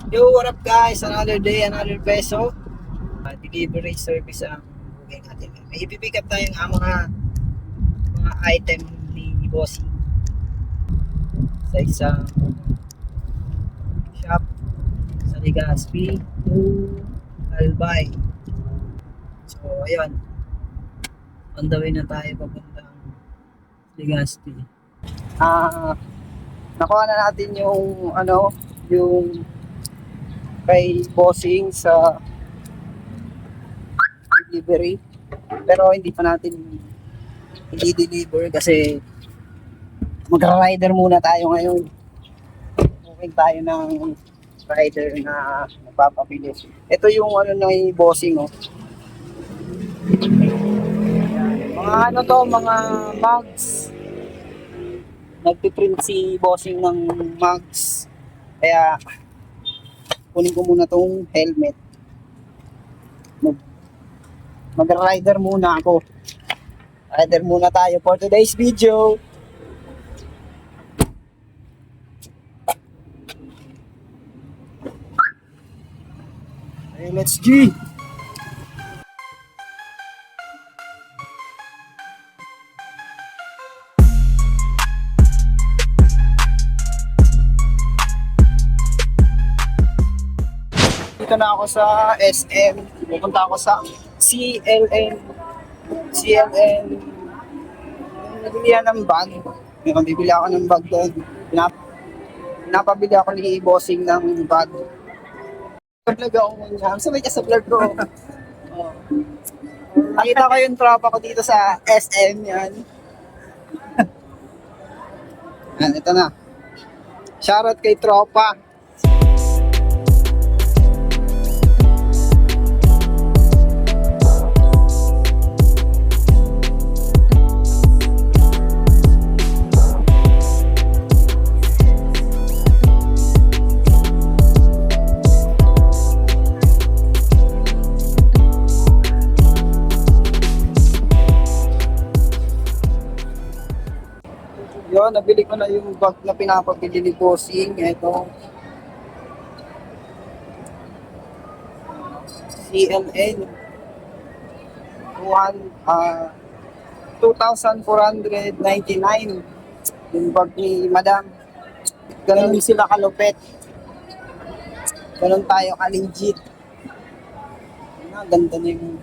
Yo, what up guys? Another day, another peso. Delivery service ang bugay natin. May ipipick up tayong mga item ni Bossy sa isang shop sa Legazpi to Albay. So, ayun. On the way na tayo papuntang Legazpi. Nakuha na natin yung yung kay Bossing sa delivery, pero hindi pa natin i-deliver kasi magra-rider muna tayo ngayon. Booking tayo ng rider na magpapabili. Ito yung ng Bossing, oh. Mga mugs. Nagpiprint si Bossing ng mugs, kaya kunin ko muna tong helmet. Mag-rider muna ako. Rider muna tayo for today's video. Okay, let's G! Dito na ako sa SM. Pupunta ako sa CLN. Nabili ng bag. Bibili ako ng bag doon. Pinapabili ako ni Bossing ng bag. Vlog ako muna. Sabay ka sa vlog ko. Oh. Nakita ko yung tropa ko dito sa SM. Yan. Yan, ito na. Shoutout kay tropa. Yun, nabili ko na yung bag na pinapabili ni Bossing. Ito. CLN. 2,499. Yung bag ni Madam. Ganun din sila kalupet. Ganun tayo ka-legit. Ganda na yung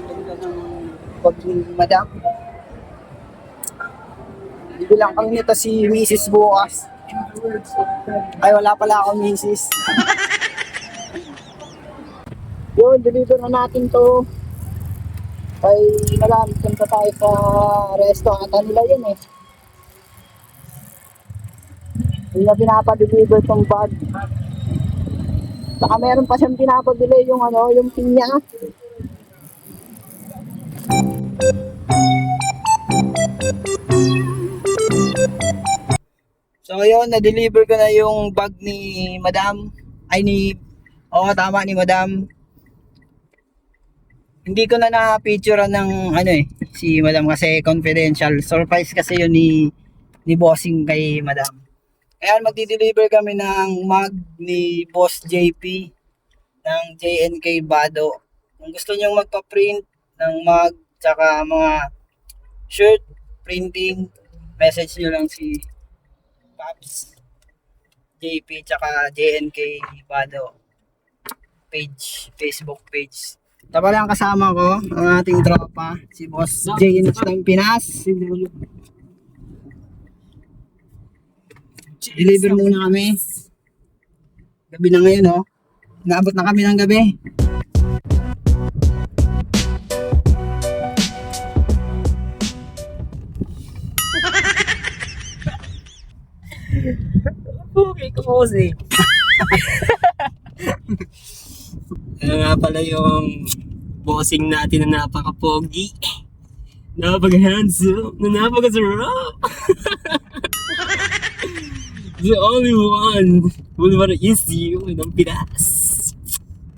ganda ng bag ni Madam. Bibilang kami nito si Mrs. bukas. Ay, wala pala akong Mrs. Yun, deliver na natin to. Ay, malamit punta tayo sa resto. Ata nila yun eh. Yung na pinapa-deliver tong bag. Baka meron pa siyang pinapabili yung yung pinya. So ayun, na-deliver ko na yung bag ni Madam. Tama, ni Madam. Hindi ko na na-picturean ng si Madam kasi confidential. Surprise kasi yun ni Bossing kay Madam. Ayan, magdi-deliver kami ng mug ni Boss JP ng JNK Bado. Kung gusto niyo magpa-print ng mug tsaka mga shirt, printing, message niyo lang si Pops JP tsaka JNK Bado page, Facebook page. Tama lang kasama ko ang ating tropa, si Boss JNK ng Pinas. Deliver muna kami. Gabi na ngayon, oh. Naabot na kami ng gabi. Okay, kumosi. Ano nga pala yung bossing natin na napaka-pogi, napaka-handsome, na napaka-sarap. The only one who wanna is you ng Pinas.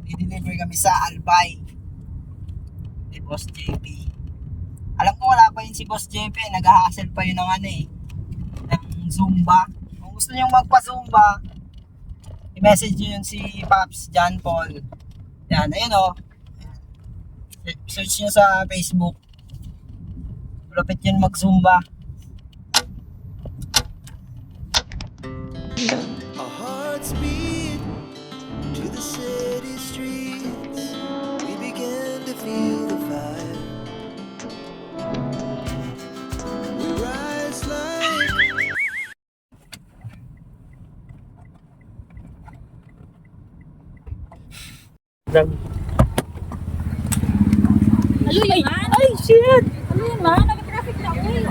I-deliver kami sa Albay ni Boss JP. Alam ko wala pa yun si Boss JP, nag-hassle pa yun ng ng Zumba. Kung gusto nyo magpa-Zumba, i-message nyo yun si Pops John Paul. Yan, ayun o. Search nyo sa Facebook. Lapit yun mag-zumba. Our hearts beat to the city streets. We began to feel the fire. We rise like Ano yun, man? Ay, shit! Ano yun, man? Nag-traffic na ako eh.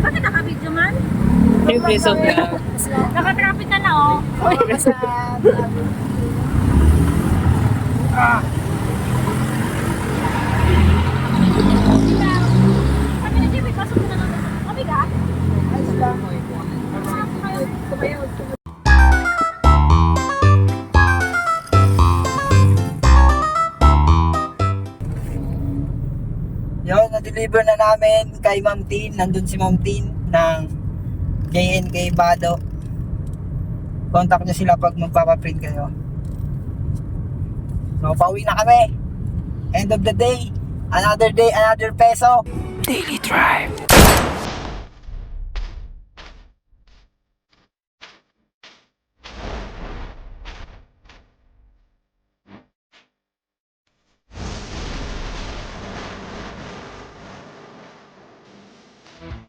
Bakit nakabidyo, man? Siyempre, sobra. Naka-traffic ka na, oh. Kami na, Jimmy, pasok mo na lang. Mabigat? Ayos lang. Kumayaw. Yun, na-deliver na namin kay Ma'am Tin. Nandun si Ma'am Tin ng JNK Bado. Contact nyo sila pag magpapaprint kayo. So, pauwi na kami. End of the day. Another day, another peso. Daily Drive.